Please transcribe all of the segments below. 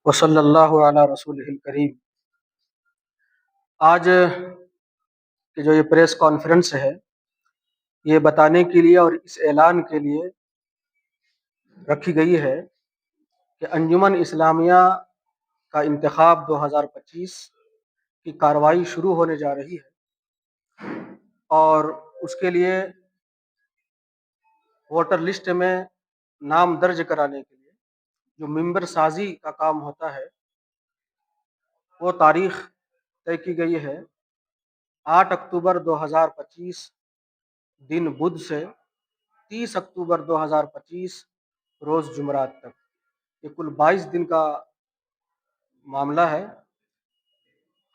وصلی اللہ علی رسول الکریم۔ آج کی جو یہ پریس کانفرنس ہے، یہ بتانے کے لیے اور اس اعلان کے لیے رکھی گئی ہے کہ انجمن اسلامیہ کا انتخاب 2025 کی کارروائی شروع ہونے جا رہی ہے، اور اس کے لیے ووٹر لسٹ میں نام درج کرانے کے لیے جو ممبر سازی کا کام ہوتا ہے، وہ تاریخ طے کی گئی ہے 8 اکتوبر 2025 دن بدھ سے 30 اکتوبر 2025 روز جمعرات تک۔ یہ کل 22 دن کا معاملہ ہے۔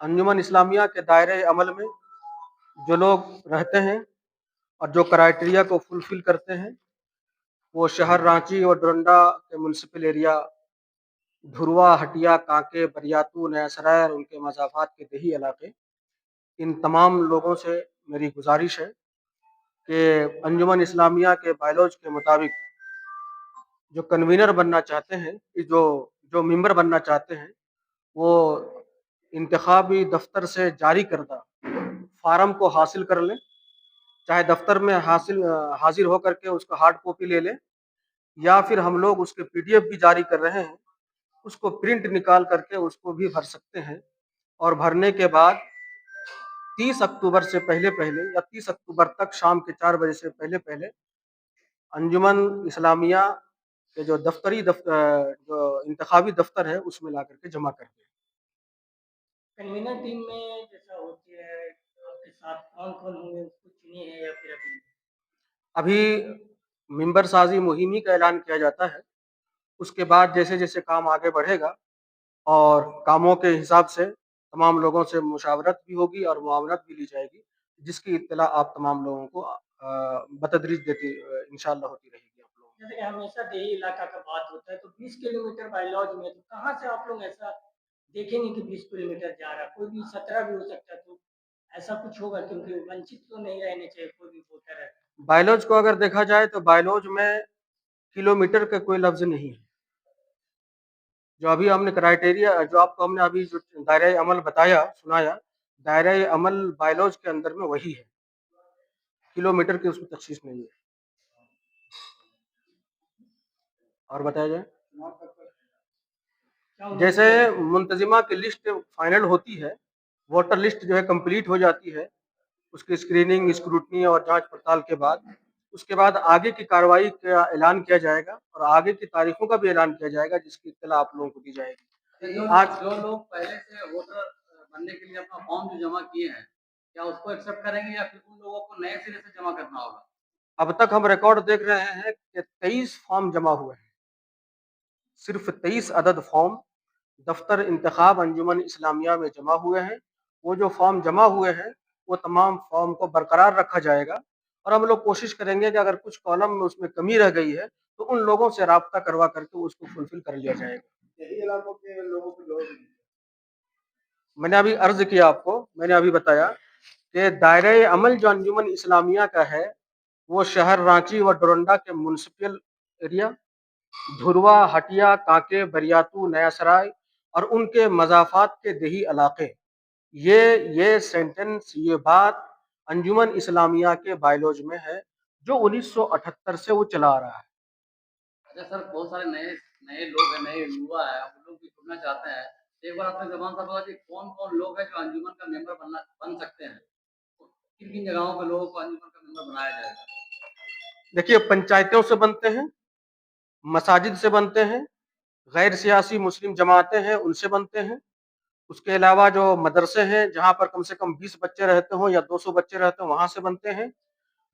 انجمن اسلامیہ کے دائرۂ عمل میں جو لوگ رہتے ہیں اور جو کرائٹیریا کو فلفل کرتے ہیں، وہ شہر رانچی اور ڈونڈا کے میونسپل ایریا، دھروا، ہٹیا، کانکے، بریاتو، نیا سرائے اور ان کے مضافات کے دیہی علاقے، ان تمام لوگوں سے میری گزارش ہے کہ انجمن اسلامیہ کے بائیلوج کے مطابق جو کنوینر بننا چاہتے ہیں، جو ممبر بننا چاہتے ہیں، وہ انتخابی دفتر سے جاری کردہ فارم کو حاصل کر لیں، چاہے دفتر میں حاضر ہو کر کے اس کا ہارڈ کاپی لے لیں، یا پھر ہم لوگ اس کے PDF بھی جاری کر رہے ہیں، اس کو پرنٹ نکال کر کے اس کو بھی بھر سکتے ہیں۔ اور بھرنے کے بعد 30 اکتوبر سے پہلے یا 30 اکتوبر تک شام کے 4 بجے سے پہلے انجمن اسلامیہ کے جو جو انتخابی دفتر ہے اس میں لا کر کے جمع کر دیں۔ کنوینر ٹیم میں جیسا ہوتی ہے، آپ کے ساتھ کون کون ہوں گے، اس کو چنی ہے یا پھر ابھی ممبر سازی مہمی کا اعلان کیا جاتا ہے، اس کے بعد جیسے جیسے کام آگے بڑھے گا اور کاموں کے حساب سے تمام لوگوں سے مشاورت بھی ہوگی اور معاونت بھی لی جائے گی، جس کی اطلاع آپ تمام لوگوں کو بتدریج دیتی انشاءاللہ ہوتی رہے گی۔ آپ لوگوں جیسے کہ ہمیشہ دیہی علاقہ کا بات ہوتا ہے، تو 20 کلومیٹر بائیلوج میں تو کہاں سے آپ لوگ ایسا دیکھیں گے کہ 20 کلومیٹر جا رہا ہے؟ کوئی بھی 17 بھی ہو سکتا ہے، تو ایسا کچھ ہوگا، کیونکہ ونچت تو نہیں رہنے چاہیے کوئی بھی ووٹر ہے۔ بائیلوج کو اگر دیکھا جائے تو بائیلوج میں کلومیٹر کا کوئی لفظ نہیں ہے۔ جو ابھی ہم نے کرائٹیریا، جو آپ کو ہم نے ابھی جو دائرۂ عمل سنایا، دائرۂ عمل بائیلوج کے اندر میں وہی ہے، کلومیٹر کی اس میں تخصیص نہیں ہے۔ اور بتایا جائے، جیسے منتظمہ کی لسٹ فائنل ہوتی ہے، ووٹر لسٹ جو ہے کمپلیٹ ہو جاتی ہے، اس کی اسکریننگ، اسکروٹنی اور جانچ پڑتال کے بعد، اس کے بعد آگے کی کارروائی کا اعلان کیا جائے گا اور آگے کی تاریخوں کا بھی اعلان کیا جائے گا، جس کی اطلاع آپ لوگوں کو دی جائے گی۔ آج جو لوگ پہلے سے ووٹر بننے کے لیے اپنا فارم جو جمع کیے ہیں، کیا اس کو ایکسیپٹ کریں گے یا پھر ان لوگوں کو نئے سرے سے جمع کرنا ہوگا؟ اب تک ہم ریکارڈ دیکھ رہے ہیں کہ 23 فارم جمع ہوئے ہیں، صرف 23 عدد فارم دفتر انتخاب انجمن اسلامیہ میں جمع ہوئے ہیں۔ وہ جو فارم جمع ہوئے ہیں وہ تمام فارم کو برقرار رکھا جائے گا، اور ہم لوگ کوشش کریں گے کہ اگر کچھ کالم میں اس میں کمی رہ گئی ہے تو ان لوگوں سے رابطہ کروا کر کے اس کو فلفل کر لیا جائے گا۔ یہی علاقوں کے لوگوں کو میں نے ابھی عرض کیا، آپ کو میں نے ابھی بتایا کہ دائرۂ عمل جو انجمن اسلامیہ کا ہے وہ شہر رانچی و ڈورنڈا کے میونسپل ایریا، دھروا، ہٹیا، کانکے، بریاتو، نیا سرائے اور ان کے مضافات کے دیہی علاقے، یہ سینٹنس، یہ بات انجمن اسلامیہ کے بائیلوج میں ہے جو 1978 سے وہ چلا آ رہا ہے۔ اچھا سر، بہت سارے نئے لوگ ہیں، نئے یوا ہیں، وہ لوگ بھی جڑنا چاہتے ہیں، ایک بار اپنے زبان سے بتا کہ کون کون لوگ ہیں جو انجمن کا ممبر بن سکتے ہیں، کن کن جگہوں کے لوگوں کو انجمن کا ممبر بنایا جائے گا؟ دیکھیے، پنچایتوں سے بنتے ہیں، مساجد سے بنتے ہیں، غیر سیاسی مسلم جماعتیں ہیں ان سے بنتے ہیں، اس کے علاوہ جو مدرسے ہیں جہاں پر کم سے کم 20 بچے رہتے ہوں یا 200 بچے رہتے ہوں وہاں سے بنتے ہیں،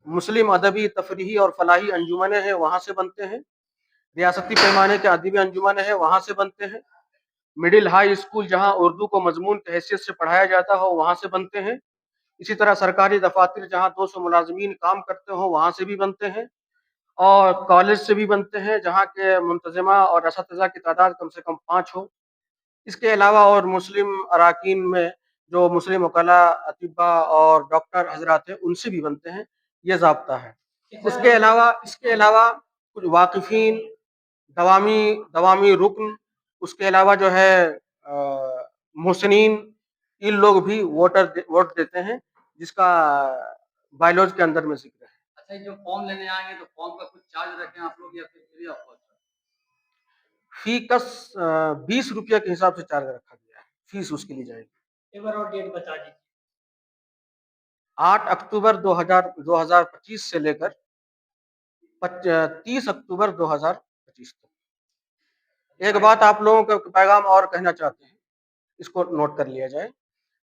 مسلم ادبی، تفریحی اور فلاحی انجمنیں ہیں وہاں سے بنتے ہیں، ریاستی پیمانے کے ادبی انجمنیں ہیں وہاں سے بنتے ہیں، مڈل ہائی اسکول جہاں اردو کو مضمون کی حیثیت سے پڑھایا جاتا ہو وہاں سے بنتے ہیں، اسی طرح سرکاری دفاتر جہاں 200 ملازمین کام کرتے ہوں وہاں سے بھی بنتے ہیں، اور کالج سے بھی بنتے ہیں جہاں کے منتظمہ اور اساتذہ کی تعداد کم سے کم 5 ہو۔ اس کے علاوہ اور مسلم اراکین میں جو مسلم وکلاء، اطباء اور ڈاکٹر حضرات ہیں ان سے بھی بنتے ہیں، یہ ضابطہ ہے۔ اس کے علاوہ کچھ واقفین، دوامی رکن، اس کے علاوہ جو ہے محسنین ان لوگ بھی ووٹ دیتے ہیں، جس کا بائیلوز کے اندر میں ذکر ہے۔ اچھا، یہ جو فارم لینے آئیں گے تو فارم کا کچھ چارج رکھیں آپ لوگ یا پھر فری آف کاسٹ؟ فی کس 20 روپیہ کے حساب سے چارج رکھا گیا ہے، فیس اس کی لی جائے گی۔ ایک بار اور ڈیٹ بتا دیجیے۔ 8 اکتوبر 2025 سے لے کر 30 اکتوبر 2025 تک۔ ایک بات آپ لوگوں کا پیغام اور کہنا چاہتے ہیں، اس کو نوٹ کر لیا جائے۔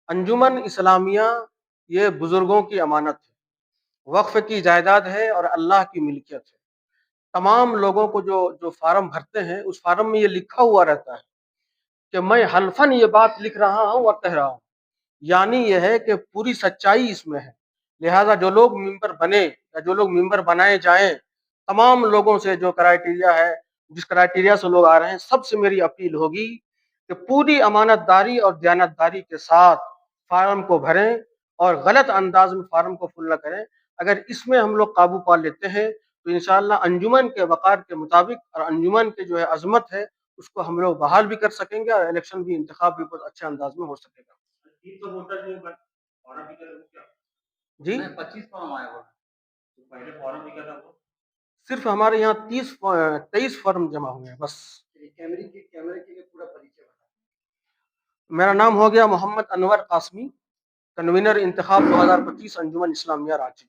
انجمن اسلامیہ یہ بزرگوں کی امانت ہے، وقف کی جائیداد ہے اور اللہ کی ملکیت ہے۔ تمام لوگوں کو جو فارم بھرتے ہیں، اس فارم میں یہ لکھا ہوا رہتا ہے کہ میں حلفاً یہ بات لکھ رہا ہوں اور کہہ رہا ہوں، یعنی یہ ہے کہ پوری سچائی اس میں ہے۔ لہذا جو لوگ ممبر بنے یا جو لوگ ممبر بنائے جائیں، تمام لوگوں سے جو کرائیٹیریا ہے، جس کرائیٹیریا سے لوگ آ رہے ہیں، سب سے میری اپیل ہوگی کہ پوری امانت داری اور دیانت داری کے ساتھ فارم کو بھریں اور غلط انداز میں فارم کو فل نہ کریں۔ اگر اس میں ہم لوگ قابو پا لیتے ہیں تو انشاءاللہ انجمن کے وقار کے مطابق اور انجمن کے جو ہے عظمت ہے، اس کو ہم لوگ بحال بھی کر سکیں گے اور الیکشن بھی، انتخاب بھی بہت اچھے انداز میں ہو سکے گا۔ جی 25 فارم آئے ہوئے، پہلے فارم لکھا تھا وہ صرف ہمارے یہاں 23 فارم جمع ہوئے ہیں بس۔ کیمرے کے لیے پورا پریچے بتا۔ میرا نام ہو گیا محمد انور قاسمی، کنوینر انتخاب 2025 انجمن اسلامیہ رانچی۔